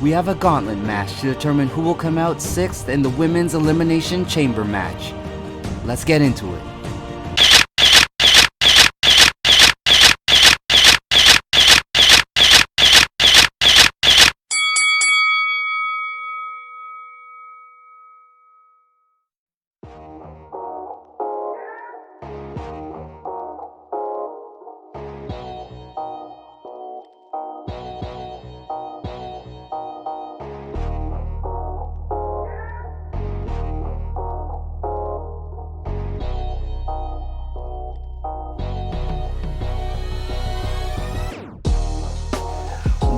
we have a gauntlet match to determine who will come out 6th in the Women's Elimination Chamber match. Let's get into it.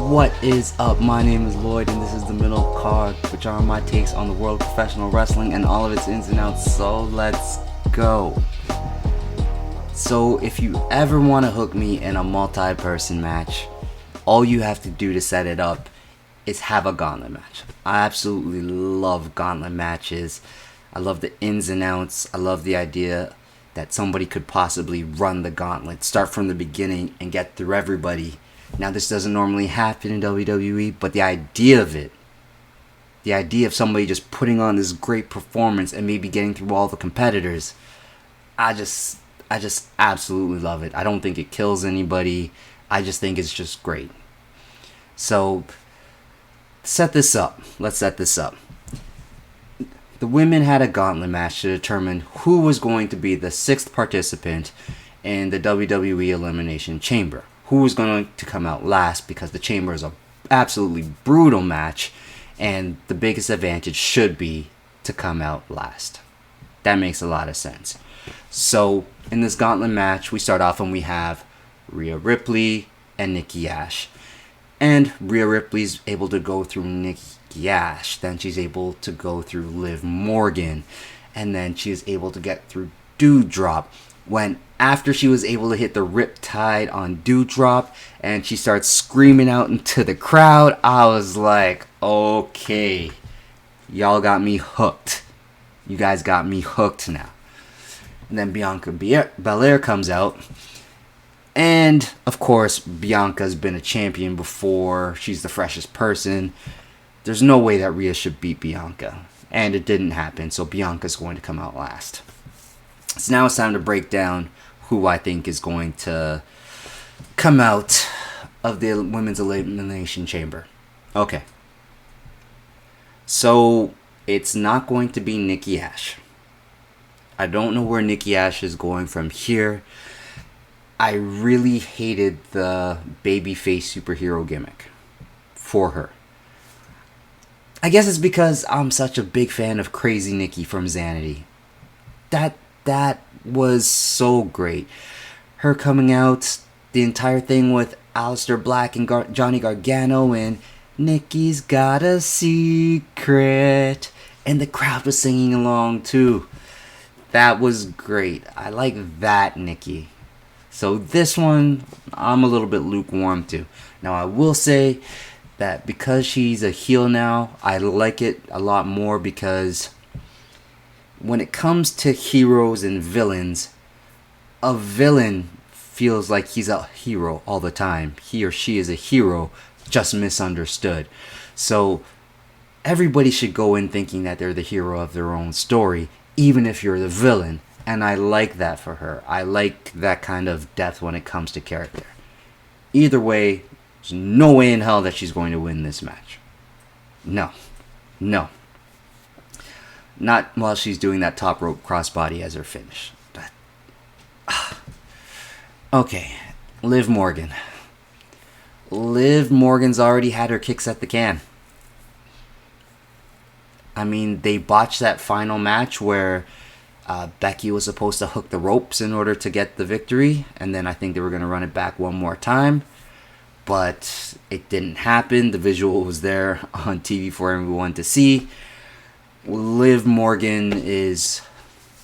What is up? My name is Lloyd and this is the Middle Card, which are my takes on the world of professional wrestling and all of its ins and outs, so let's go. So if you ever want to hook me in a multi-person match, all you have to do to set it up is have a gauntlet match. I absolutely love gauntlet matches. I love the ins and outs. I love the idea that somebody could possibly run the gauntlet, start from the beginning and get through everybody. Now, this doesn't normally happen in WWE, but the idea of it, the idea of somebody just putting on this great performance and maybe getting through all the competitors, I just absolutely love it. I don't think it kills anybody. I just think it's just great. So, let's set this up. The women had a gauntlet match to determine who was going to be the 6th participant in the WWE Elimination Chamber. Who was going to come out last, because the Chamber is a absolutely brutal match and the biggest advantage should be to come out last. That makes a lot of sense. So in this gauntlet match, we start off and we have Rhea Ripley and Nikki Ash. And Rhea Ripley's able to go through Nikki Ash. Then she's able to go through Liv Morgan. And then she's able to get through Doudrop. When after she was able to hit the Riptide on Doudrop and she starts screaming out into the crowd, I was like, okay, y'all got me hooked. You guys got me hooked now. And then Bianca Belair comes out. And, of course, Bianca's been a champion before. She's the freshest person. There's no way that Rhea should beat Bianca. And it didn't happen, so Bianca's going to come out last. So now it's time to break down who I think is going to come out of the Women's Elimination Chamber. Okay. So it's not going to be Nikki Ash. I don't know where Nikki Ash is going from here. I really hated the babyface superhero gimmick for her. I guess it's because I'm such a big fan of Crazy Nikki from Xanity. That was so great. Her coming out, the entire thing with Aleister Black and Johnny Gargano and Nikki's got a secret. And the crowd was singing along too. That was great. I like that Nikki. So this one, I'm a little bit lukewarm to. Now I will say that because she's a heel now, I like it a lot more because when it comes to heroes and villains, a villain feels like he's a hero all the time. He or she is a hero, just misunderstood. So everybody should go in thinking that they're the hero of their own story, even if you're the villain. And I like that for her. I like that kind of depth when it comes to character. Either way, there's no way in hell that she's going to win this match. No. Not while she's doing that top rope crossbody as her finish. Okay, Liv Morgan. Liv Morgan's already had her kicks at the can. I mean, they botched that final match where Becky was supposed to hook the ropes in order to get the victory. And then I think they were going to run it back one more time. But it didn't happen. The visual was there on TV for everyone to see. Liv Morgan is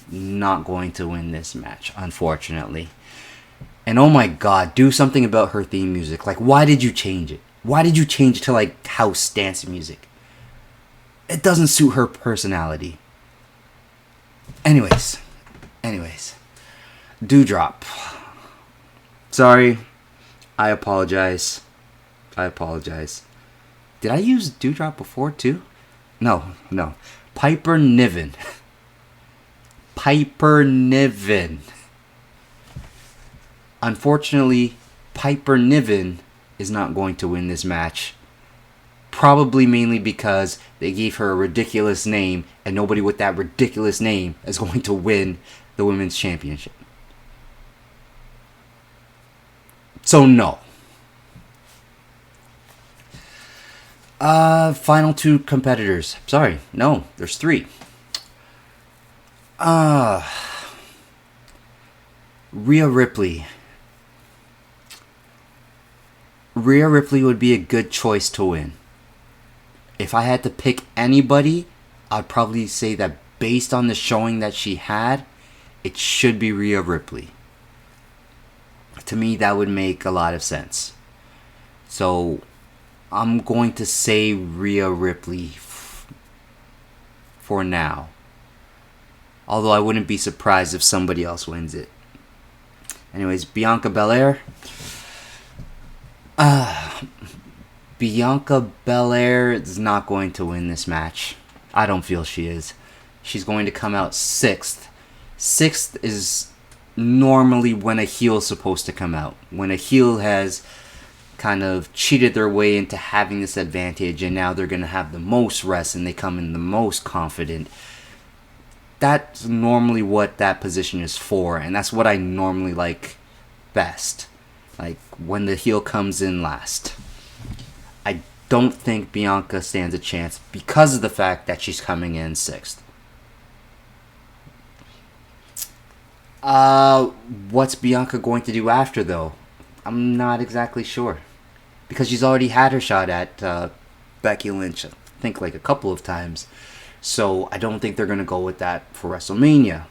not going to win this match, unfortunately. And oh my god, do something about her theme music. Like, why did you change it? Why did you change it to like house dance music? It doesn't suit her personality. Anyways. Doudrop. Sorry. I apologize. Did I use Dewdrop before too? No. Piper Niven. Piper Niven. Unfortunately, Piper Niven is not going to win this match. Probably mainly because they gave her a ridiculous name, and nobody with that ridiculous name is going to win the Women's Championship. So no. Final two competitors. Sorry, no, there's three. Rhea Ripley. Rhea Ripley would be a good choice to win. If I had to pick anybody, I'd probably say that based on the showing that she had, it should be Rhea Ripley. To me, that would make a lot of sense. So, I'm going to say Rhea Ripley for now. Although I wouldn't be surprised if somebody else wins it. Anyways, Bianca Belair. Bianca Belair is not going to win this match. I don't feel she is. She's going to come out 6th. 6th is normally when a heel is supposed to come out. When a heel has kind of cheated their way into having this advantage and now they're going to have the most rest and they come in the most confident. That's normally what that position is for, and that's what I normally like best. Like when the heel comes in last. I don't think Bianca stands a chance because of the fact that she's coming in 6th. What's Bianca going to do after, though? I'm not exactly sure. Because she's already had her shot at Becky Lynch, I think like a couple of times. So I don't think they're going to go with that for WrestleMania.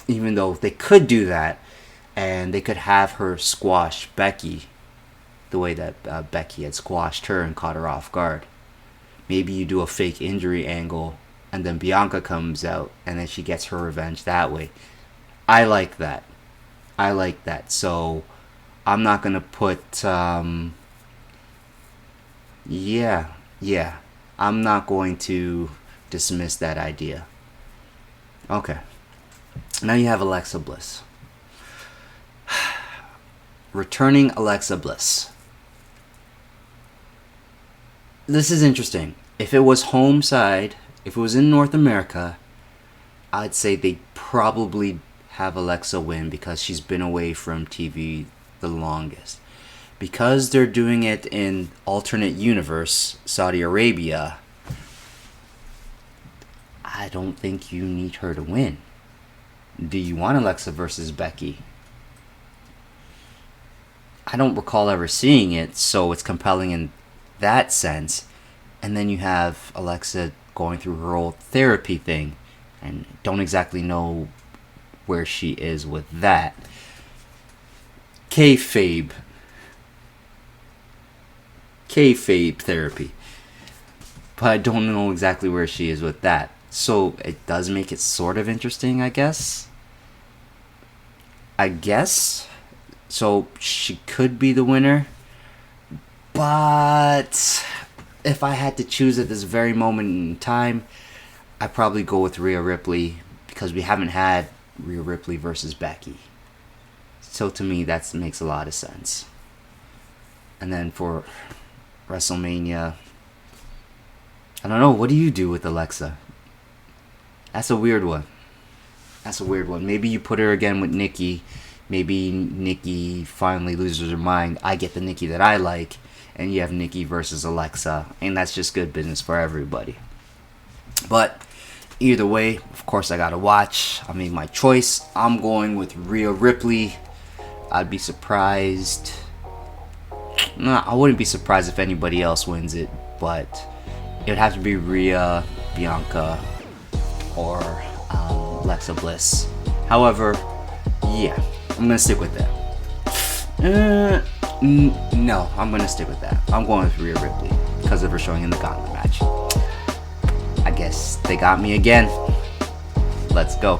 Even though they could do that, and they could have her squash Becky the way that Becky had squashed her and caught her off guard. Maybe you do a fake injury angle, and then Bianca comes out, and then she gets her revenge that way. I like that. So I'm not going to put... Yeah. I'm not going to dismiss that idea. Okay. Now you have Alexa Bliss. Returning Alexa Bliss. This is interesting. If it was home side, if it was in North America, I'd say they probably have Alexa win because she's been away from TV the longest. Because they're doing it in alternate universe, Saudi Arabia, I don't think you need her to win. Do you want Alexa versus Becky? I don't recall ever seeing it, so it's compelling in that sense. And then you have Alexa going through her whole therapy thing, and don't exactly know where she is with that. Kayfabe therapy. But I don't know exactly where she is with that. So it does make it sort of interesting, I guess. So she could be the winner. But if I had to choose at this very moment in time, I'd probably go with Rhea Ripley because we haven't had Rhea Ripley versus Becky. So to me, that makes a lot of sense. And then for WrestleMania, I don't know. What do you do with Alexa? That's a weird one. Maybe you put her again with Nikki. Maybe Nikki finally loses her mind. I get the Nikki that I like. And you have Nikki versus Alexa. And that's just good business for everybody. But either way, of course, I gotta watch. I made my choice. I'm going with Rhea Ripley. I'd be surprised. No, I wouldn't be surprised if anybody else wins it. But it would have to be Rhea, Bianca, or Alexa Bliss. However, yeah, I'm gonna stick with that. No, I'm gonna stick with that. I'm going with Rhea Ripley because of her showing in the Gauntlet match. I guess they got me again. Let's go.